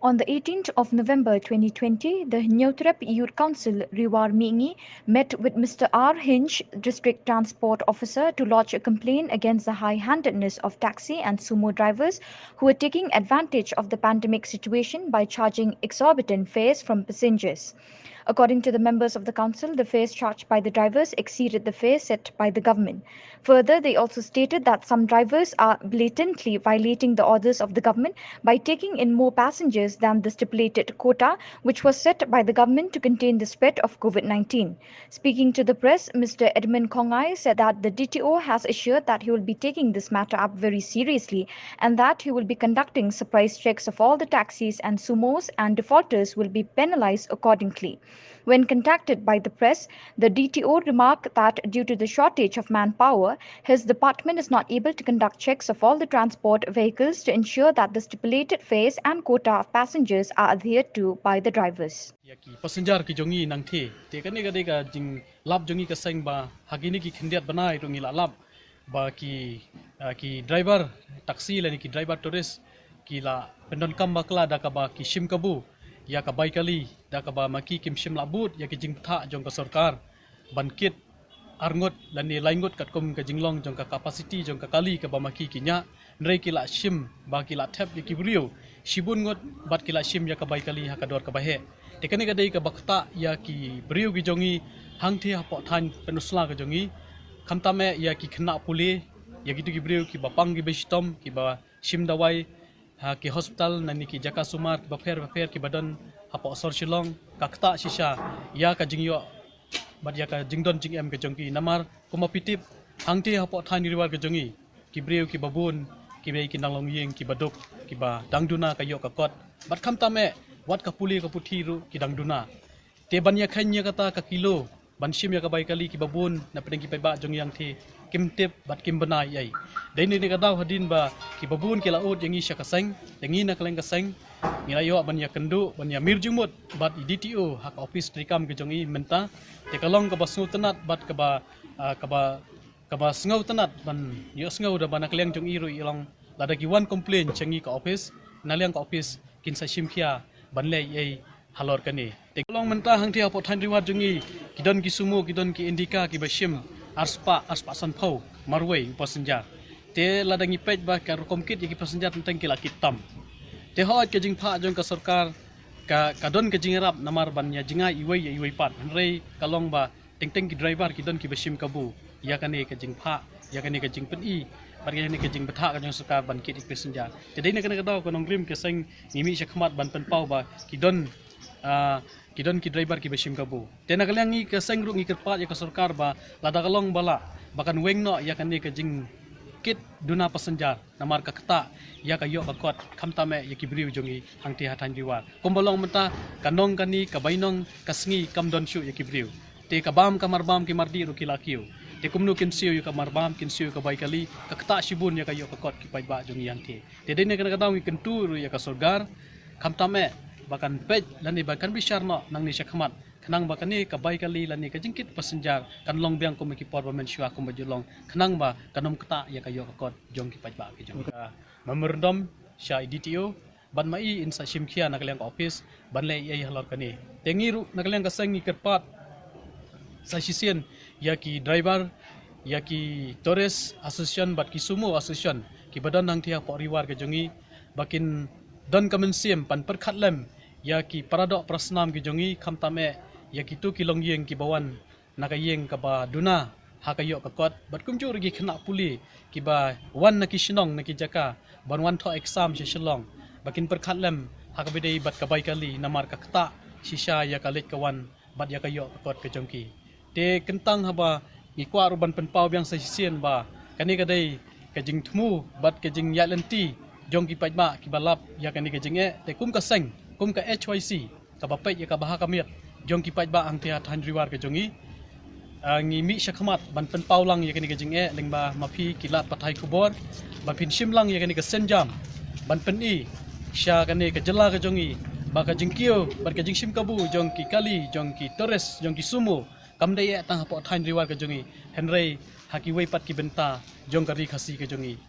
On the 18th of November 2020, the Nyotrep Youth Council Riwar Mingi met with Mr. R. Hinch, District Transport Officer, to lodge a complaint against the high-handedness of taxi and sumo drivers who were taking advantage of the pandemic situation by charging exorbitant fares from passengers. According to the members of the council, the fares charged by the drivers exceeded the fares set by the government. Further, they also stated that some drivers are blatantly violating the orders of the government by taking in more passengers than the stipulated quota, which was set by the government to contain the spread of COVID-19. Speaking to the press, Mr. Edmund Kongai said that the DTO has assured that he will be taking this matter up very seriously and that he will be conducting surprise checks of all the taxis and sumos, and defaulters will be penalized accordingly. When contacted by the press, the DTO remarked that due to the shortage of manpower, his department is not able to conduct checks of all the transport vehicles to ensure that the stipulated fares and quota of passengers are adhered to by the drivers. Passenger ki jongi nang the te kani ga dega jing lab jongi ka seng ba hagini ki khindiat banai rongi la lab ba ki driver taxi la ni ki driver tourist ki la pendon kam bakla da ka ba ki shim kabu ya ka bai kali da ka ba maki kim shim labut ya ki jing tha jong ka sarkar bankit arngot lani laingot kat kom ka jinglong jong ka capacity jong ka kali ka ba maki kinya nrei ki la shim ba ki la thep ki brio shibun ngot bat ki la shim ya ka bai kali ha ka dor ka ba he tekani ka dei ka bakta ya ki brio ki jongi hangthi ha po than penusla ka jongi khamtame ya ki khna puli ya ki tu ki brio ki ba pang ki bestom ki ba shim dawai ha ki hospital nani ki jaka sumar ba fer ki badan hapo sor shilong kakta shisha ya ka jingyo bat ya ka jingdon jing em ka jongki namar kuma pitip hangti hapo thani riwar ka jongi ki breu ki babun ki bei ki nanglong yeng ki baduk ki ba dangduna ka yo ka kot bat khamta me wat ka puli ka puthi ru ki dangduna te ban ya khanya kata ka kilo ban shim ya ka bai kali ki babun na pedeng ki pai ba jong yang thi kim tip bat kim banai ai dai ni ka daw hadin ba ki babun ki laut yangi sha ka seng yangi na kaleng ka seng ngira yo ban ya kendu ban ya mirjumut bat DTO hak office trikam ke jongi menta te kalong ka basu tenat bat ka ba sngau tenat ban yo sngau da ban kaleng jong iru ilong lada ki one complaint changi ka office naliang ka office kin sa shimkhia ban le ai halor kani te kalong menta hangthi apo than riwat jongi kidon ki sumo kidon ki indika ki bashim arspa san phau marwei passenger te lada ngi pej ba ka komkit ki passenger tentang ki la kitam te hot ke jing pha jong ka sarkar ka don ke jing rap namar ban ya jinga iwei pat rei kalong ba teng ki driver ki don ki bashim kabu ya kane ke jing pha ya kane ke jing pen i par ke ne ke jing batha ka jong sarkar ban ki passenger te dei ne kana ka daw ko nong grim ke seng nimi shakmat ban pen pau ba ki don ki driver ki bashim kabu te na kalang ngi ke seng ru ngi kerpat ya ka sarkar ba lada kalong bala bakan weng no ya kane ke jing kit duna passenger namar ka kata ya ka yo ka kot khamtame ya ki briu jongi hangti hathan riwar kombolong menta kanong kani ka bainong kasngi kamdon shu ya ki briu te ka bam kamar bam ki mardi ru ki lakiu te kumnu kin siu ka marbam kin siu ka bai kali ka kata shibun ya ka yo ka kot ki pai ba jongi hangti te dei ne kana ka daw ngi kentu ru ya ka sorgar khamtame bakan pej lani bakan bishar no nang ni shakmat kanang ba kani ka bai kali lani ka jingkit passenger kan long biang ko meki por bamen shua ko majulong kanang ba kanom kata ya kayo ka kot jong ki pajba ki jong memerdom sha DTO ban mai in sa shimkhia nakaliang office ban le ai halor kani tengiru nakaliang ka sangi kerpat sa sisien ya ki driver ya ki tourist association bat ki sumo association ki badan nang thia po riwar ka jongi bakin don kamensim pan perkhatlem ya ki paradok prasnam ki jongi khamtame ya ki tu ki longyeng ki bawan nakayeng ka ba duna hakayo ka kot bat kumjur gi khna puli ki ba wan na ki shinong na ki jaka ban wan tho exam she shilong bakin perkhatlem hakabidei bat ka bai kali namar ka kta shisha ya kalit kawan bat ya kayo ka kot ka jongki te kentang haba ngi kwa ruban penpau biang sa sisien ba kani kadai ka jing thmu bat ka jing ya lenti jongki pajma ki balap ya kani ka jinge te kum ka seng kum ka HYC ka bapai ya ka baha kamiat jong ki pajba ang tia than riwar ka jongi ngi mi shakmat ban pen paulang ya kani ka jinge lengba mapi kilat pathai kubor ba pin shimlang ya kani ka senjam ban pen i sha kani ka jela ka jongi ba ka jingkio ban ka jingshim kabu jong ki kali jong ki torres jong ki sumo kamdai ya tang hapo than riwar ka jongi henrei haki wei pat ki benta jong ka ri khasi ka jongi